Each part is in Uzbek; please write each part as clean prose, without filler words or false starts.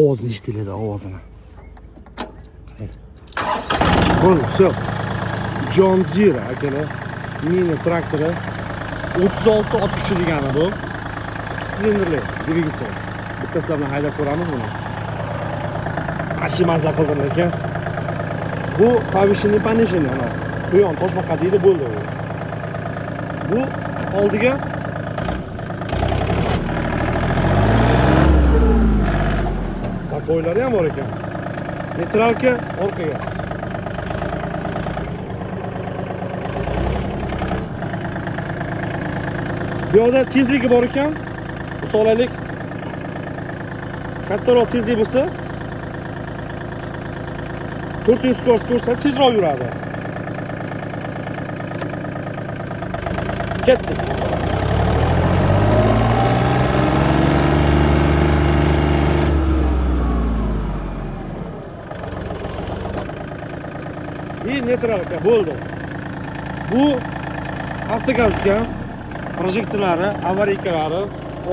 ovozini eshitinglar, ovozini. Qarang. Bo'ldi, все. John Deere akalar, mini traktori 36 ot kuchi degani bu. 2 silindrli dvigatel. Bittasini bilan haydab ko'ramiz buni. Ashi mazza qildim lekin. Bu повышенный пониженный ana. Quyon toshbaqa deydi, bo'ldi bu. Bu oldiga bakoylari ham bor ekan. Neytralka orqaga. Bu yerda tezligi bor ekan. Misolaylik kattaroq tezlik bo'lsa 400 skorost ko'rsa tezroq yuradi. Ketdi. Neytralka bo'ldi. Bu avtogazga projektorlari, avariykalari,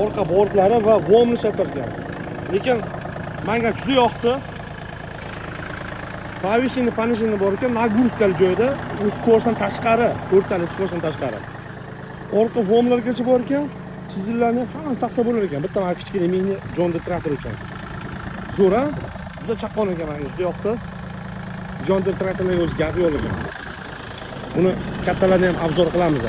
orqa bortlari va vomni shatargan. Lekin menga juda yoqdi. Повышенный пониженный bor ekan, nagurskali joyda, skorsdan tashqari, 4 tali skorsdan tashqari. Orqa vomlargacha bor ekan, chizillarni hammasi taqsa bo'lar ekan. Bitta mana kichkina mini John Deere traktor uchun. Zo'ra, juda chaqqon ekan, menga juda yoqdi. John Deere traktorining o'zi gapi yo'q ekan. Buni kattalarni ham obzor qilamiz.